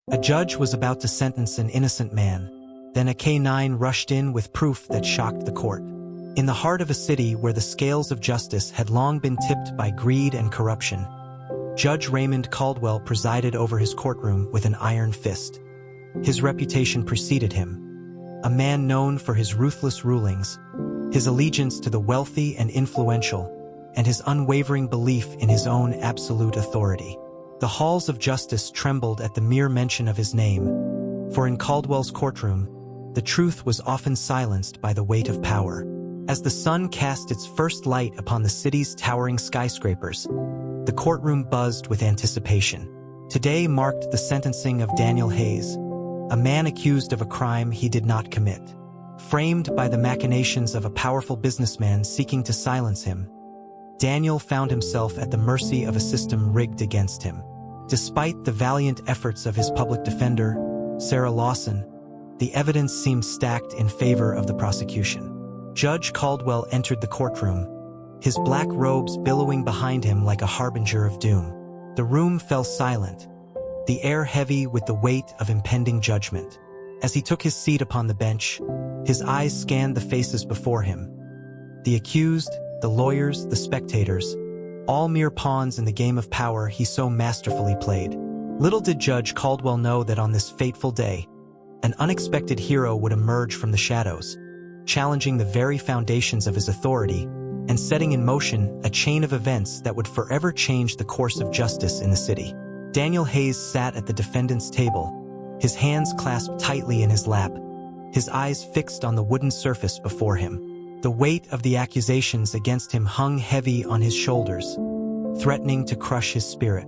A judge was about to sentence an innocent man. Then a K-9 rushed in with proof that shocked the court. In the heart of a city where the scales of justice had long been tipped by greed and corruption, Judge Raymond Caldwell presided over his courtroom with an iron fist. His reputation preceded him. A man known for his ruthless rulings, his allegiance to the wealthy and influential, and his unwavering belief in his own absolute authority. The halls of justice trembled at the mere mention of his name, for in Caldwell's courtroom, the truth was often silenced by the weight of power. As the sun cast its first light upon the city's towering skyscrapers, the courtroom buzzed with anticipation. Today marked the sentencing of Daniel Hayes, a man accused of a crime he did not commit. Framed by the machinations of a powerful businessman seeking to silence him, Daniel found himself at the mercy of a system rigged against him. Despite the valiant efforts of his public defender, Sarah Lawson, the evidence seemed stacked in favor of the prosecution. Judge Caldwell entered the courtroom, his black robes billowing behind him like a harbinger of doom. The room fell silent, the air heavy with the weight of impending judgment. As he took his seat upon the bench, his eyes scanned the faces before him. The accused, the lawyers, the spectators, all mere pawns in the game of power he so masterfully played. Little did Judge Caldwell know that on this fateful day, an unexpected hero would emerge from the shadows, challenging the very foundations of his authority and setting in motion a chain of events that would forever change the course of justice in the city. Daniel Hayes sat at the defendant's table, his hands clasped tightly in his lap, his eyes fixed on the wooden surface before him. The weight of the accusations against him hung heavy on his shoulders, threatening to crush his spirit.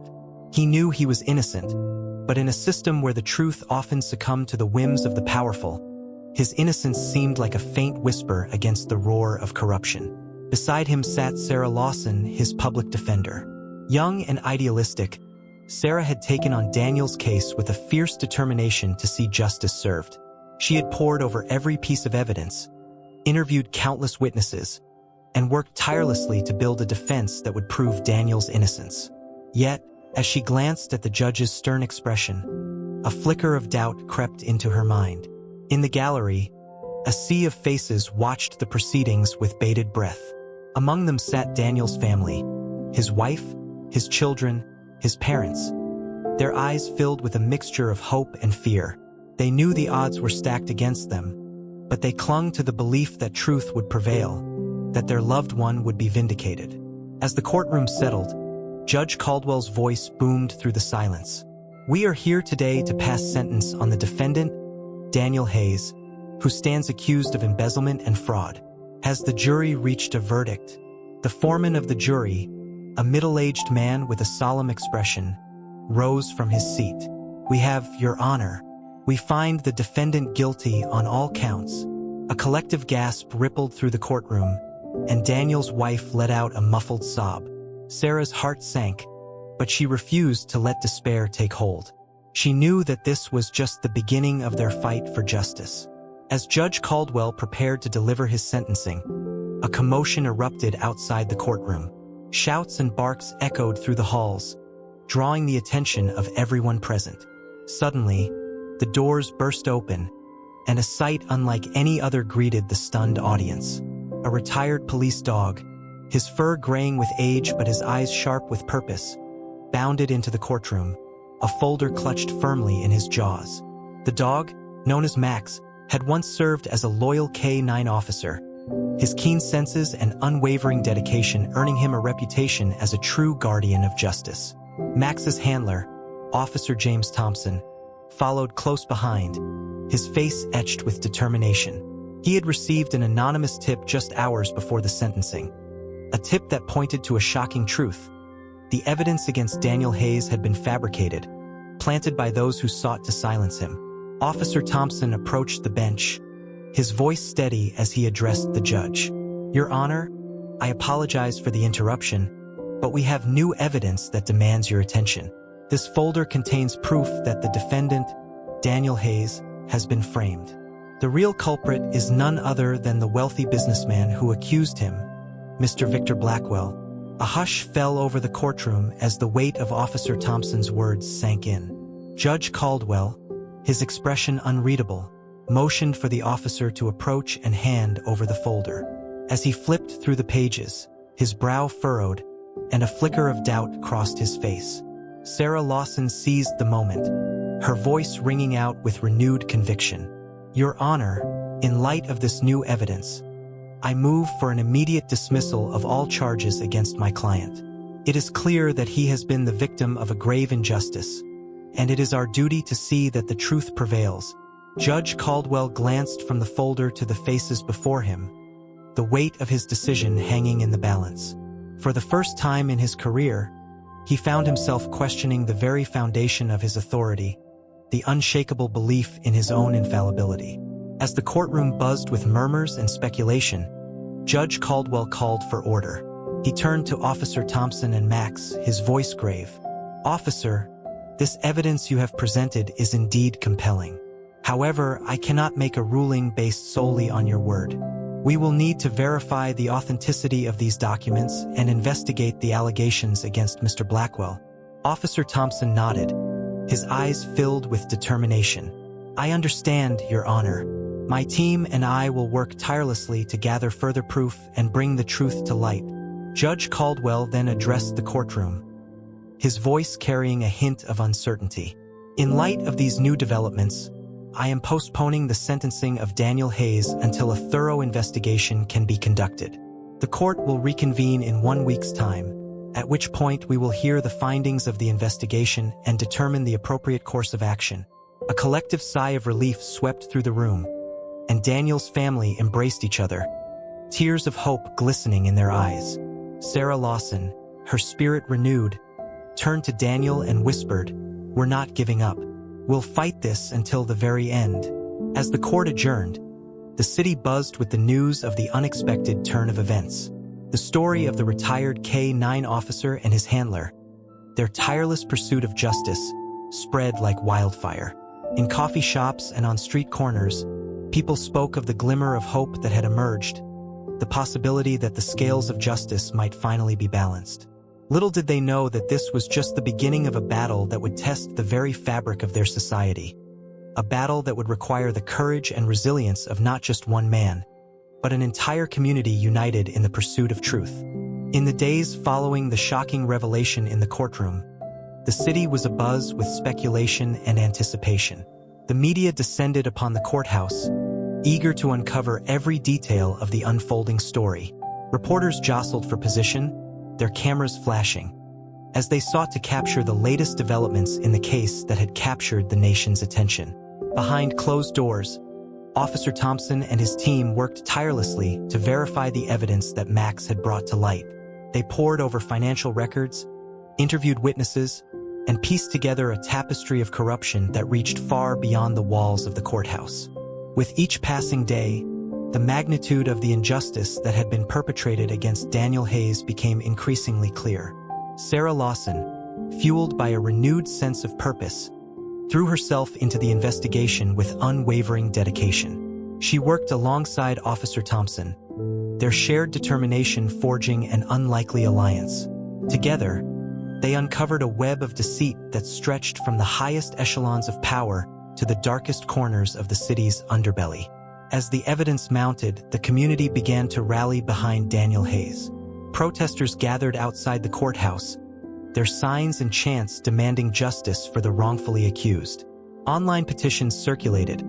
He knew he was innocent, but in a system where the truth often succumbed to the whims of the powerful, his innocence seemed like a faint whisper against the roar of corruption. Beside him sat Sarah Lawson, his public defender. Young and idealistic, Sarah had taken on Daniel's case with a fierce determination to see justice served. She had pored over every piece of evidence, interviewed countless witnesses, and worked tirelessly to build a defense that would prove Daniel's innocence. Yet, as she glanced at the judge's stern expression, a flicker of doubt crept into her mind. In the gallery, a sea of faces watched the proceedings with bated breath. Among them sat Daniel's family, his wife, his children, his parents. Their eyes filled with a mixture of hope and fear. They knew the odds were stacked against them, but they clung to the belief that truth would prevail, that their loved one would be vindicated. As the courtroom settled, Judge Caldwell's voice boomed through the silence. "We are here today to pass sentence on the defendant, Daniel Hayes, who stands accused of embezzlement and fraud." As the jury reached a verdict, the foreman of the jury, a middle-aged man with a solemn expression, rose from his seat. "We have, Your Honor. We find the defendant guilty on all counts." A collective gasp rippled through the courtroom, and Daniel's wife let out a muffled sob. Sarah's heart sank, but she refused to let despair take hold. She knew that this was just the beginning of their fight for justice. As Judge Caldwell prepared to deliver his sentencing, a commotion erupted outside the courtroom. Shouts and barks echoed through the halls, drawing the attention of everyone present. Suddenly, the doors burst open, and a sight unlike any other greeted the stunned audience. A retired police dog, his fur graying with age but his eyes sharp with purpose, bounded into the courtroom, a folder clutched firmly in his jaws. The dog, known as Max, had once served as a loyal K-9 officer, his keen senses and unwavering dedication earning him a reputation as a true guardian of justice. Max's handler, Officer James Thompson, followed close behind, his face etched with determination. He had received an anonymous tip just hours before the sentencing, a tip that pointed to a shocking truth. The evidence against Daniel Hayes had been fabricated, planted by those who sought to silence him. Officer Thompson approached the bench, his voice steady as he addressed the judge. "Your Honor, I apologize for the interruption, but we have new evidence that demands your attention. This folder contains proof that the defendant, Daniel Hayes, has been framed. The real culprit is none other than the wealthy businessman who accused him, Mr. Victor Blackwell." A hush fell over the courtroom as the weight of Officer Thompson's words sank in. Judge Caldwell, his expression unreadable, motioned for the officer to approach and hand over the folder. As he flipped through the pages, his brow furrowed, and a flicker of doubt crossed his face. Sarah Lawson seized the moment, her voice ringing out with renewed conviction. "Your Honor, in light of this new evidence, I move for an immediate dismissal of all charges against my client. It is clear that he has been the victim of a grave injustice, and it is our duty to see that the truth prevails." Judge Caldwell glanced from the folder to the faces before him, the weight of his decision hanging in the balance. For the first time in his career, he found himself questioning the very foundation of his authority, the unshakable belief in his own infallibility. As the courtroom buzzed with murmurs and speculation, Judge Caldwell called for order. He turned to Officer Thompson and Max, his voice grave. "Officer, this evidence you have presented is indeed compelling. However, I cannot make a ruling based solely on your word. We will need to verify the authenticity of these documents and investigate the allegations against Mr. Blackwell." Officer Thompson nodded, his eyes filled with determination. "I understand, Your Honor. My team and I will work tirelessly to gather further proof and bring the truth to light." Judge Caldwell then addressed the courtroom, his voice carrying a hint of uncertainty. "In light of these new developments, I am postponing the sentencing of Daniel Hayes until a thorough investigation can be conducted. The court will reconvene in 1 week's time, at which point we will hear the findings of the investigation and determine the appropriate course of action." A collective sigh of relief swept through the room, and Daniel's family embraced each other, tears of hope glistening in their eyes. Sarah Lawson, her spirit renewed, turned to Daniel and whispered, "We're not giving up. We'll fight this until the very end." As the court adjourned, the city buzzed with the news of the unexpected turn of events. The story of the retired K-9 officer and his handler, their tireless pursuit of justice, spread like wildfire. In coffee shops and on street corners, people spoke of the glimmer of hope that had emerged, the possibility that the scales of justice might finally be balanced. Little did they know that this was just the beginning of a battle that would test the very fabric of their society. A battle that would require the courage and resilience of not just one man, but an entire community united in the pursuit of truth. In the days following the shocking revelation in the courtroom, the city was abuzz with speculation and anticipation. The media descended upon the courthouse, eager to uncover every detail of the unfolding story. Reporters jostled for position, their cameras flashing, as they sought to capture the latest developments in the case that had captured the nation's attention. Behind closed doors, Officer Thompson and his team worked tirelessly to verify the evidence that Max had brought to light. They pored over financial records, interviewed witnesses, and pieced together a tapestry of corruption that reached far beyond the walls of the courthouse. With each passing day, the magnitude of the injustice that had been perpetrated against Daniel Hayes became increasingly clear. Sarah Lawson, fueled by a renewed sense of purpose, threw herself into the investigation with unwavering dedication. She worked alongside Officer Thompson, their shared determination forging an unlikely alliance. Together, they uncovered a web of deceit that stretched from the highest echelons of power to the darkest corners of the city's underbelly. As the evidence mounted, the community began to rally behind Daniel Hayes. Protesters gathered outside the courthouse, their signs and chants demanding justice for the wrongfully accused. Online petitions circulated,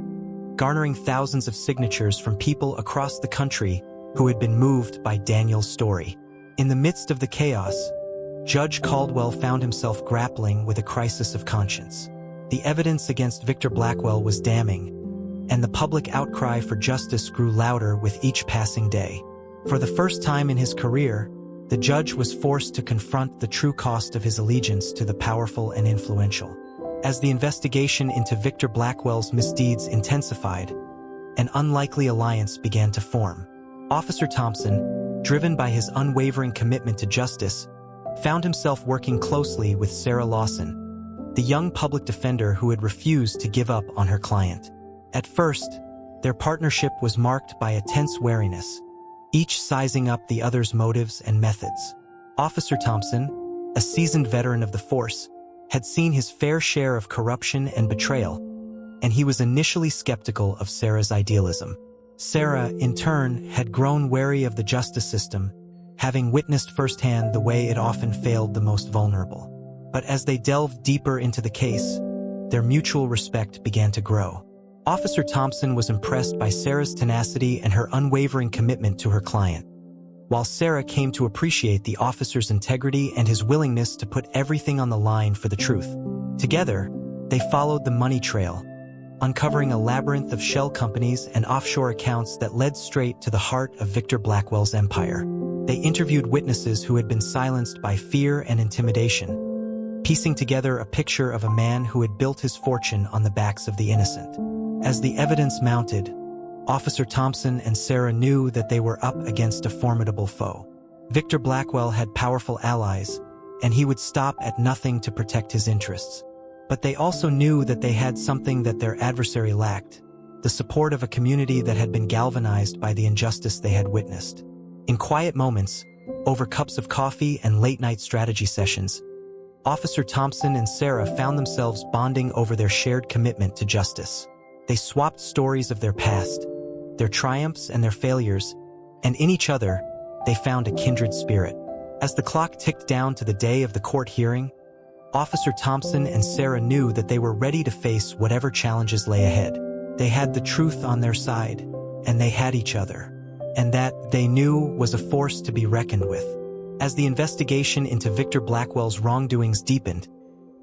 garnering thousands of signatures from people across the country who had been moved by Daniel's story. In the midst of the chaos, Judge Caldwell found himself grappling with a crisis of conscience. The evidence against Victor Blackwell was damning, and the public outcry for justice grew louder with each passing day. For the first time in his career, the judge was forced to confront the true cost of his allegiance to the powerful and influential. As the investigation into Victor Blackwell's misdeeds intensified, an unlikely alliance began to form. Officer Thompson, driven by his unwavering commitment to justice, found himself working closely with Sarah Lawson, the young public defender who had refused to give up on her client. At first, their partnership was marked by a tense wariness, each sizing up the other's motives and methods. Officer Thompson, a seasoned veteran of the force, had seen his fair share of corruption and betrayal, and he was initially skeptical of Sarah's idealism. Sarah, in turn, had grown wary of the justice system, having witnessed firsthand the way it often failed the most vulnerable. But as they delved deeper into the case, their mutual respect began to grow. Officer Thompson was impressed by Sarah's tenacity and her unwavering commitment to her client, while Sarah came to appreciate the officer's integrity and his willingness to put everything on the line for the truth. Together, they followed the money trail, uncovering a labyrinth of shell companies and offshore accounts that led straight to the heart of Victor Blackwell's empire. They interviewed witnesses who had been silenced by fear and intimidation, piecing together a picture of a man who had built his fortune on the backs of the innocent. As the evidence mounted, Officer Thompson and Sarah knew that they were up against a formidable foe. Victor Blackwell had powerful allies, and he would stop at nothing to protect his interests. But they also knew that they had something that their adversary lacked: the support of a community that had been galvanized by the injustice they had witnessed. In quiet moments, over cups of coffee and late-night strategy sessions, Officer Thompson and Sarah found themselves bonding over their shared commitment to justice. They swapped stories of their past, their triumphs and their failures, and in each other, they found a kindred spirit. As the clock ticked down to the day of the court hearing, Officer Thompson and Sarah knew that they were ready to face whatever challenges lay ahead. They had the truth on their side, and they had each other, and that, they knew, was a force to be reckoned with. As the investigation into Victor Blackwell's wrongdoings deepened,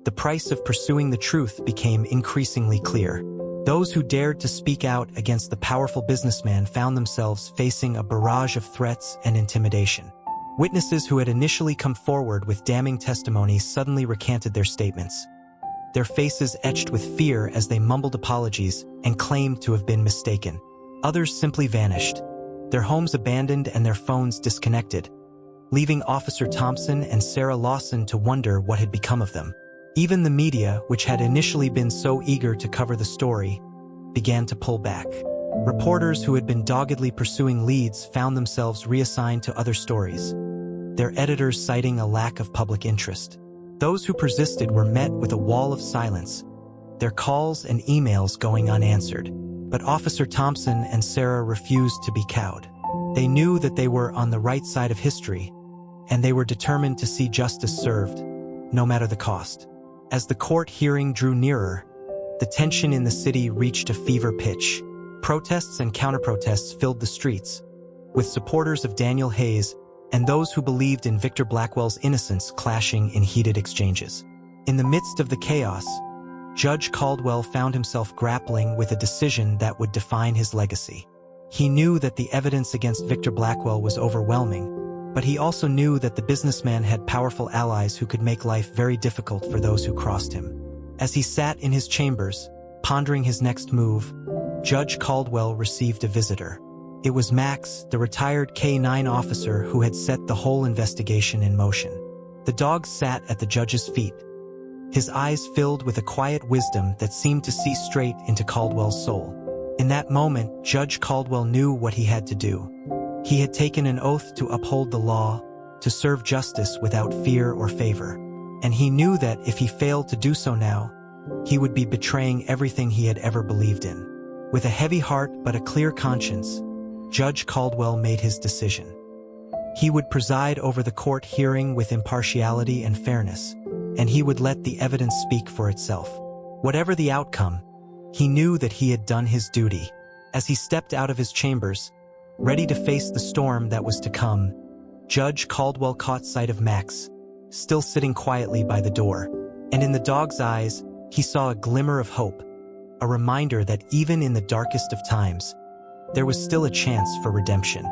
the price of pursuing the truth became increasingly clear. Those who dared to speak out against the powerful businessman found themselves facing a barrage of threats and intimidation. Witnesses who had initially come forward with damning testimonies suddenly recanted their statements, their faces etched with fear as they mumbled apologies and claimed to have been mistaken. Others simply vanished, their homes abandoned and their phones disconnected, leaving Officer Thompson and Sarah Lawson to wonder what had become of them. Even the media, which had initially been so eager to cover the story, began to pull back. Reporters who had been doggedly pursuing leads found themselves reassigned to other stories, their editors citing a lack of public interest. Those who persisted were met with a wall of silence, their calls and emails going unanswered. But Officer Thompson and Sarah refused to be cowed. They knew that they were on the right side of history, and they were determined to see justice served, no matter the cost. As the court hearing drew nearer, the tension in the city reached a fever pitch. Protests and counter-protests filled the streets, with supporters of Daniel Hayes and those who believed in Victor Blackwell's innocence clashing in heated exchanges. In the midst of the chaos, Judge Caldwell found himself grappling with a decision that would define his legacy. He knew that the evidence against Victor Blackwell was overwhelming, but he also knew that the businessman had powerful allies who could make life very difficult for those who crossed him. As he sat in his chambers, pondering his next move, Judge Caldwell received a visitor. It was Max, the retired K-9 officer who had set the whole investigation in motion. The dog sat at the judge's feet, his eyes filled with a quiet wisdom that seemed to see straight into Caldwell's soul. In that moment, Judge Caldwell knew what he had to do. He had taken an oath to uphold the law, to serve justice without fear or favor. And he knew that if he failed to do so now, he would be betraying everything he had ever believed in. With a heavy heart but a clear conscience, Judge Caldwell made his decision. He would preside over the court hearing with impartiality and fairness, and he would let the evidence speak for itself. Whatever the outcome, he knew that he had done his duty. As he stepped out of his chambers, ready to face the storm that was to come, Judge Caldwell caught sight of Max, still sitting quietly by the door, and in the dog's eyes, he saw a glimmer of hope, a reminder that even in the darkest of times, there was still a chance for redemption.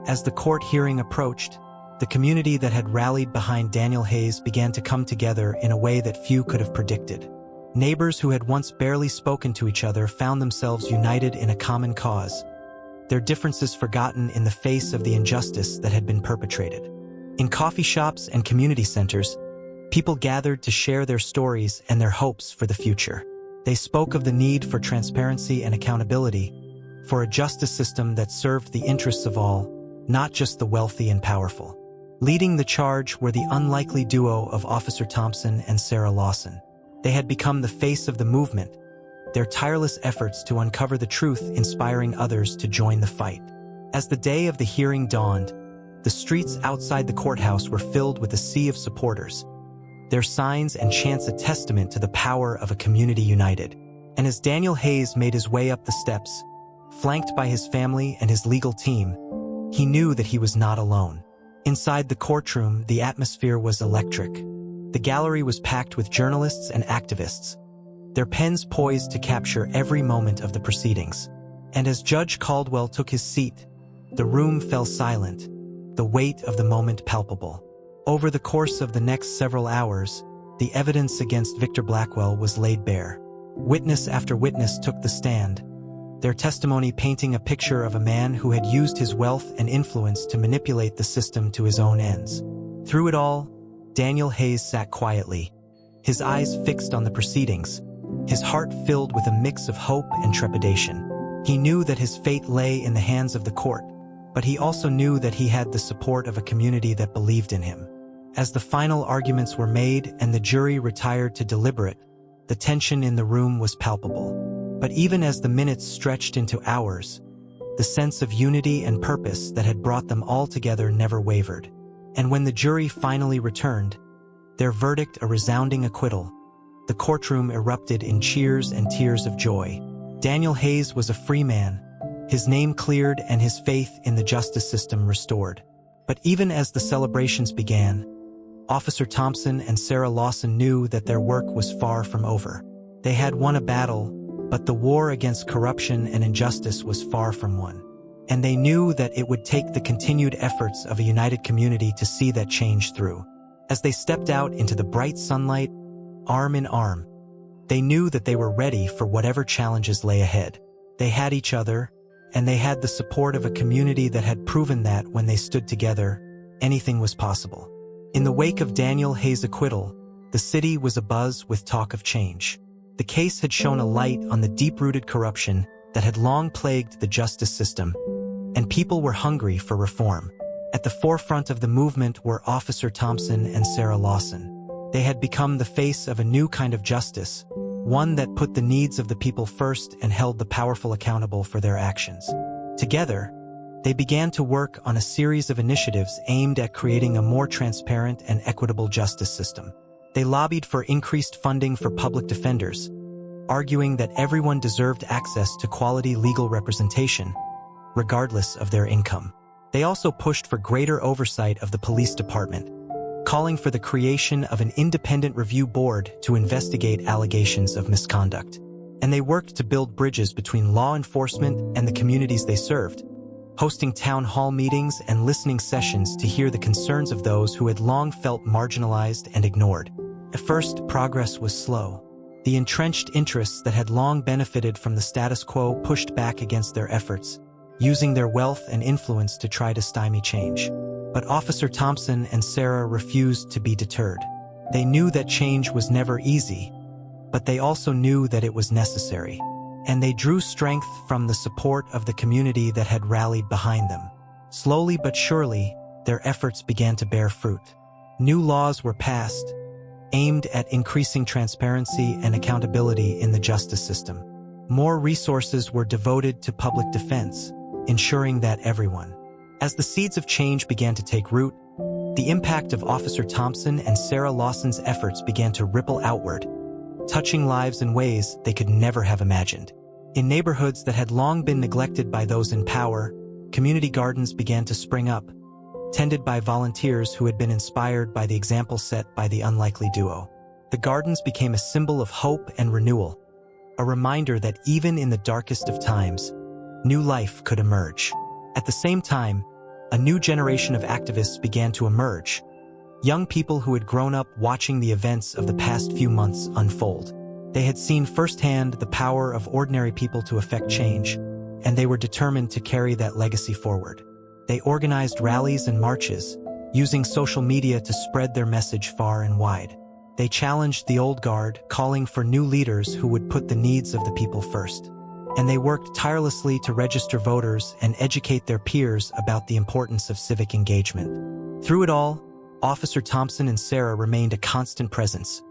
As the court hearing approached, the community that had rallied behind Daniel Hayes began to come together in a way that few could have predicted. Neighbors who had once barely spoken to each other found themselves united in a common cause, their differences forgotten in the face of the injustice that had been perpetrated. In coffee shops and community centers, people gathered to share their stories and their hopes for the future. They spoke of the need for transparency and accountability, for a justice system that served the interests of all, not just the wealthy and powerful. Leading the charge were the unlikely duo of Officer Thompson and Sarah Lawson. They had become the face of the movement, their tireless efforts to uncover the truth inspiring others to join the fight. As the day of the hearing dawned, the streets outside the courthouse were filled with a sea of supporters, their signs and chants a testament to the power of a community united. And as Daniel Hayes made his way up the steps, flanked by his family and his legal team, he knew that he was not alone. Inside the courtroom, the atmosphere was electric. The gallery was packed with journalists and activists, their pens poised to capture every moment of the proceedings. And as Judge Caldwell took his seat, the room fell silent, the weight of the moment palpable. Over the course of the next several hours, the evidence against Victor Blackwell was laid bare. Witness after witness took the stand, their testimony painting a picture of a man who had used his wealth and influence to manipulate the system to his own ends. Through it all, Daniel Hayes sat quietly, his eyes fixed on the proceedings, his heart filled with a mix of hope and trepidation. He knew that his fate lay in the hands of the court, but he also knew that he had the support of a community that believed in him. As the final arguments were made and the jury retired to deliberate, the tension in the room was palpable. But even as the minutes stretched into hours, the sense of unity and purpose that had brought them all together never wavered. And when the jury finally returned, their verdict a resounding acquittal, the courtroom erupted in cheers and tears of joy. Daniel Hayes was a free man, his name cleared and his faith in the justice system restored. But even as the celebrations began, Officer Thompson and Sarah Lawson knew that their work was far from over. They had won a battle, but the war against corruption and injustice was far from won. And they knew that it would take the continued efforts of a united community to see that change through. As they stepped out into the bright sunlight, arm in arm, they knew that they were ready for whatever challenges lay ahead. They had each other, and they had the support of a community that had proven that when they stood together, anything was possible. In the wake of Daniel Hayes' acquittal, the city was abuzz with talk of change. The case had shone a light on the deep-rooted corruption that had long plagued the justice system, and people were hungry for reform. At the forefront of the movement were Officer Thompson and Sarah Lawson. They had become the face of a new kind of justice, one that put the needs of the people first and held the powerful accountable for their actions. Together, they began to work on a series of initiatives aimed at creating a more transparent and equitable justice system. They lobbied for increased funding for public defenders, arguing that everyone deserved access to quality legal representation, regardless of their income. They also pushed for greater oversight of the police department, calling for the creation of an independent review board to investigate allegations of misconduct. And they worked to build bridges between law enforcement and the communities they served, hosting town hall meetings and listening sessions to hear the concerns of those who had long felt marginalized and ignored. At first, progress was slow. The entrenched interests that had long benefited from the status quo pushed back against their efforts, using their wealth and influence to try to stymie change. But Officer Thompson and Sarah refused to be deterred. They knew that change was never easy, but they also knew that it was necessary. And they drew strength from the support of the community that had rallied behind them. Slowly but surely, their efforts began to bear fruit. New laws were passed, aimed at increasing transparency and accountability in the justice system. More resources were devoted to public defense, ensuring that everyone. As the seeds of change began to take root, the impact of Officer Thompson and Sarah Lawson's efforts began to ripple outward, touching lives in ways they could never have imagined. In neighborhoods that had long been neglected by those in power, community gardens began to spring up, tended by volunteers who had been inspired by the example set by the unlikely duo. The gardens became a symbol of hope and renewal, a reminder that even in the darkest of times, new life could emerge. At the same time, a new generation of activists began to emerge, young people who had grown up watching the events of the past few months unfold. They had seen firsthand the power of ordinary people to affect change, and they were determined to carry that legacy forward. They organized rallies and marches, using social media to spread their message far and wide. They challenged the old guard, calling for new leaders who would put the needs of the people first. And they worked tirelessly to register voters and educate their peers about the importance of civic engagement. Through it all, Officer Thompson and Sarah remained a constant presence,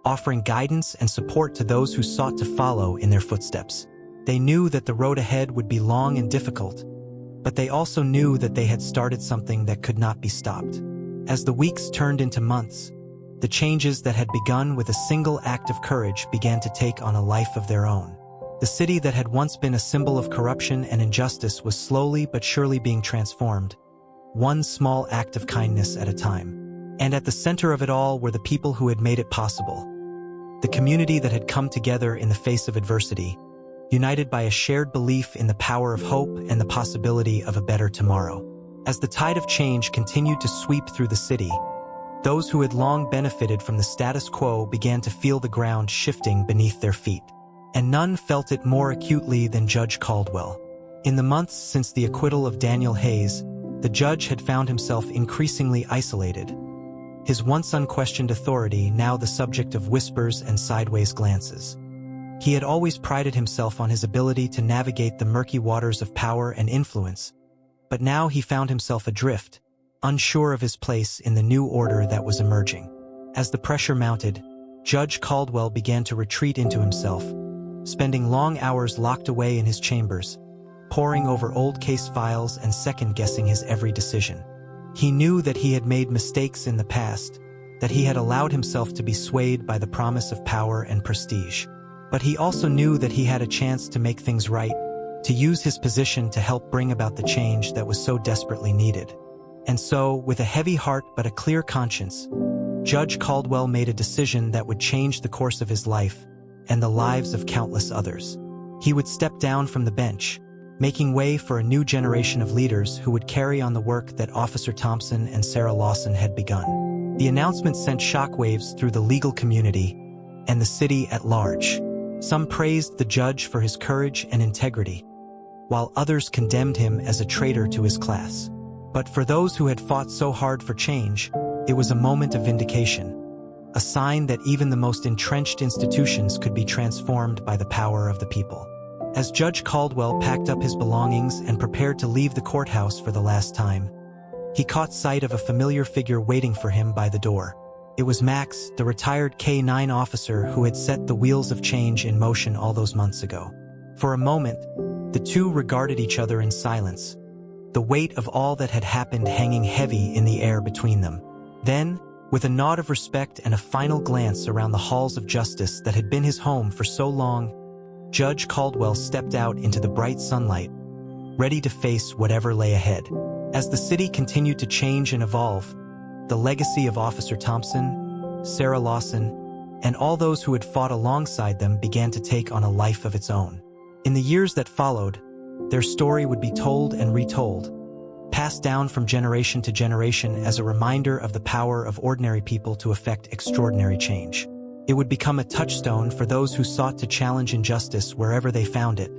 offering guidance and support to those who sought to follow in their footsteps. They knew that the road ahead would be long and difficult, but they also knew that they had started something that could not be stopped. As the weeks turned into months, the changes that had begun with a single act of courage began to take on a life of their own. The city that had once been a symbol of corruption and injustice was slowly but surely being transformed, one small act of kindness at a time. And at the center of it all were the people who had made it possible. The community that had come together in the face of adversity, united by a shared belief in the power of hope and the possibility of a better tomorrow. As the tide of change continued to sweep through the city, those who had long benefited from the status quo began to feel the ground shifting beneath their feet. And none felt it more acutely than Judge Caldwell. In the months since the acquittal of Daniel Hayes, the judge had found himself increasingly isolated, his once unquestioned authority now the subject of whispers and sideways glances. He had always prided himself on his ability to navigate the murky waters of power and influence, but now he found himself adrift, unsure of his place in the new order that was emerging. As the pressure mounted, Judge Caldwell began to retreat into himself, spending long hours locked away in his chambers, poring over old case files and second-guessing his every decision. He knew that he had made mistakes in the past, that he had allowed himself to be swayed by the promise of power and prestige. But he also knew that he had a chance to make things right, to use his position to help bring about the change that was so desperately needed. And so, with a heavy heart but a clear conscience, Judge Caldwell made a decision that would change the course of his life and the lives of countless others. He would step down from the bench, making way for a new generation of leaders who would carry on the work that Officer Thompson and Sarah Lawson had begun. The announcement sent shockwaves through the legal community and the city at large. Some praised the judge for his courage and integrity, while others condemned him as a traitor to his class. But for those who had fought so hard for change, it was a moment of vindication, a sign that even the most entrenched institutions could be transformed by the power of the people. As Judge Caldwell packed up his belongings and prepared to leave the courthouse for the last time, he caught sight of a familiar figure waiting for him by the door. It was Max, the retired K-9 officer who had set the wheels of change in motion all those months ago. For a moment, the two regarded each other in silence, the weight of all that had happened hanging heavy in the air between them. Then, with a nod of respect and a final glance around the halls of justice that had been his home for so long, Judge Caldwell stepped out into the bright sunlight, ready to face whatever lay ahead. As the city continued to change and evolve, the legacy of Officer Thompson, Sarah Lawson, and all those who had fought alongside them began to take on a life of its own. In the years that followed, their story would be told and retold, passed down from generation to generation as a reminder of the power of ordinary people to effect extraordinary change. It would become a touchstone for those who sought to challenge injustice wherever they found it,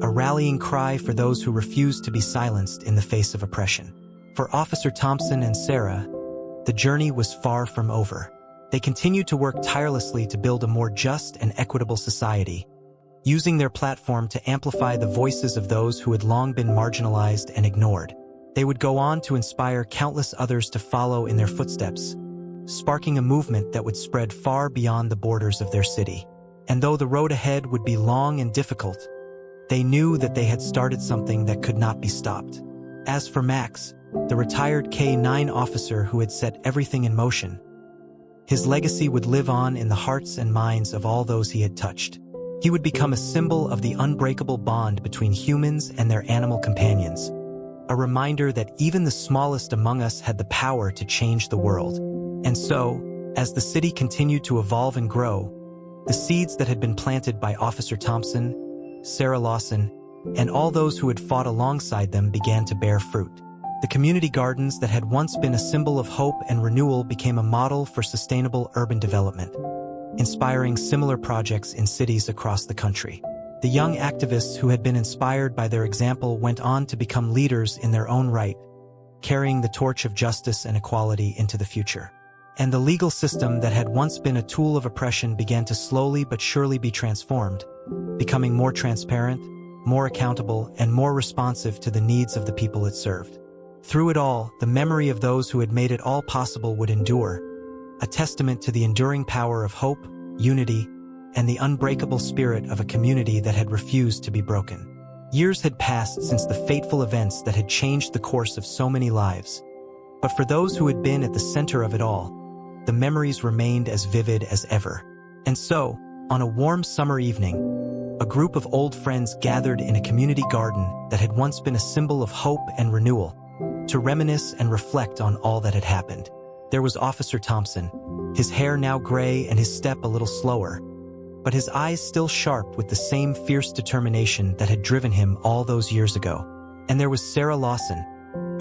a rallying cry for those who refused to be silenced in the face of oppression. For Officer Thompson and Sarah, the journey was far from over. They continued to work tirelessly to build a more just and equitable society, using their platform to amplify the voices of those who had long been marginalized and ignored. They would go on to inspire countless others to follow in their footsteps, sparking a movement that would spread far beyond the borders of their city. And though the road ahead would be long and difficult, they knew that they had started something that could not be stopped. As for Max, the retired K-9 officer who had set everything in motion, his legacy would live on in the hearts and minds of all those he had touched. He would become a symbol of the unbreakable bond between humans and their animal companions, a reminder that even the smallest among us had the power to change the world. And so, as the city continued to evolve and grow, the seeds that had been planted by Officer Thompson, Sarah Lawson, and all those who had fought alongside them began to bear fruit. The community gardens that had once been a symbol of hope and renewal became a model for sustainable urban development, inspiring similar projects in cities across the country. The young activists who had been inspired by their example went on to become leaders in their own right, carrying the torch of justice and equality into the future. And the legal system that had once been a tool of oppression began to slowly but surely be transformed, becoming more transparent, more accountable, and more responsive to the needs of the people it served. Through it all, the memory of those who had made it all possible would endure, a testament to the enduring power of hope, unity, and the unbreakable spirit of a community that had refused to be broken. Years had passed since the fateful events that had changed the course of so many lives. But for those who had been at the center of it all, the memories remained as vivid as ever. And so, on a warm summer evening, a group of old friends gathered in a community garden that had once been a symbol of hope and renewal, to reminisce and reflect on all that had happened. There was Officer Thompson, his hair now gray and his step a little slower, but his eyes still sharp with the same fierce determination that had driven him all those years ago. And there was Sarah Lawson,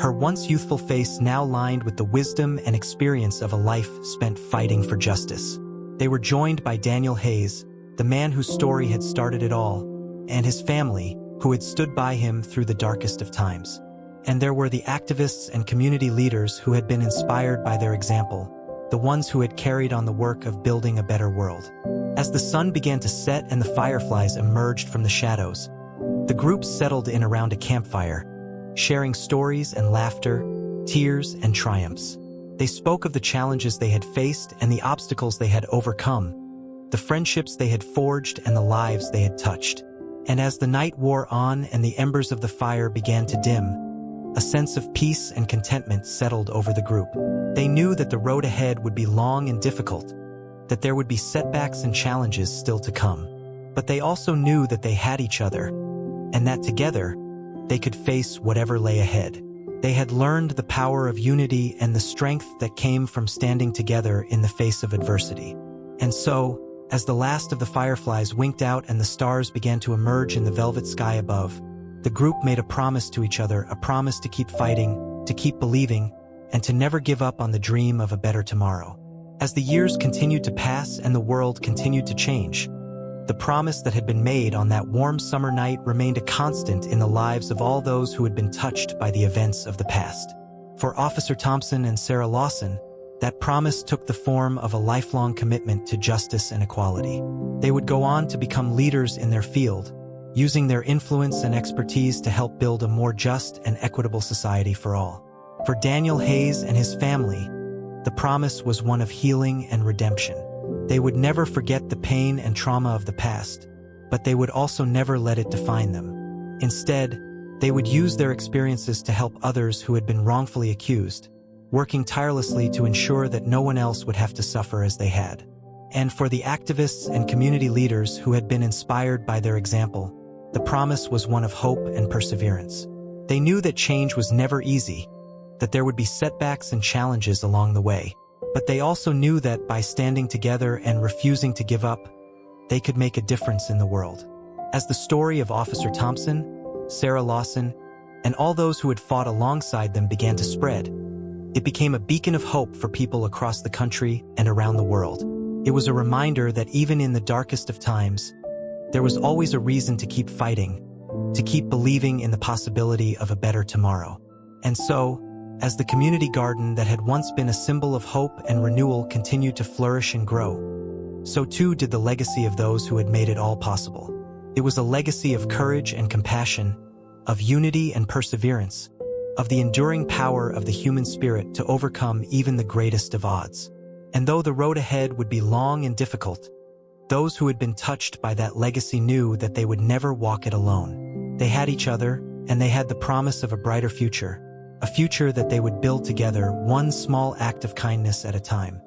her once youthful face now lined with the wisdom and experience of a life spent fighting for justice. They were joined by Daniel Hayes, the man whose story had started it all, and his family, who had stood by him through the darkest of times. And there were the activists and community leaders who had been inspired by their example, the ones who had carried on the work of building a better world. As the sun began to set and the fireflies emerged from the shadows, the group settled in around a campfire, sharing stories and laughter, tears and triumphs. They spoke of the challenges they had faced and the obstacles they had overcome, the friendships they had forged and the lives they had touched. And as the night wore on and the embers of the fire began to dim, a sense of peace and contentment settled over the group. They knew that the road ahead would be long and difficult, that there would be setbacks and challenges still to come. But they also knew that they had each other, and that together, they could face whatever lay ahead. They had learned the power of unity and the strength that came from standing together in the face of adversity. And so, as the last of the fireflies winked out and the stars began to emerge in the velvet sky above, the group made a promise to each other, a promise to keep fighting, to keep believing, and to never give up on the dream of a better tomorrow. As the years continued to pass and the world continued to change, the promise that had been made on that warm summer night remained a constant in the lives of all those who had been touched by the events of the past. For Officer Thompson and Sarah Lawson, that promise took the form of a lifelong commitment to justice and equality. They would go on to become leaders in their field, using their influence and expertise to help build a more just and equitable society for all. For Daniel Hayes and his family, the promise was one of healing and redemption. They would never forget the pain and trauma of the past, but they would also never let it define them. Instead, they would use their experiences to help others who had been wrongfully accused, working tirelessly to ensure that no one else would have to suffer as they had. And for the activists and community leaders who had been inspired by their example, the promise was one of hope and perseverance. They knew that change was never easy, that there would be setbacks and challenges along the way, but they also knew that by standing together and refusing to give up, they could make a difference in the world. As the story of Officer Thompson, Sarah Lawson, and all those who had fought alongside them began to spread, it became a beacon of hope for people across the country and around the world. It was a reminder that even in the darkest of times, there was always a reason to keep fighting, to keep believing in the possibility of a better tomorrow. And so, as the community garden that had once been a symbol of hope and renewal continued to flourish and grow, so too did the legacy of those who had made it all possible. It was a legacy of courage and compassion, of unity and perseverance, of the enduring power of the human spirit to overcome even the greatest of odds. And though the road ahead would be long and difficult, those who had been touched by that legacy knew that they would never walk it alone. They had each other, and they had the promise of a brighter future, a future that they would build together, one small act of kindness at a time.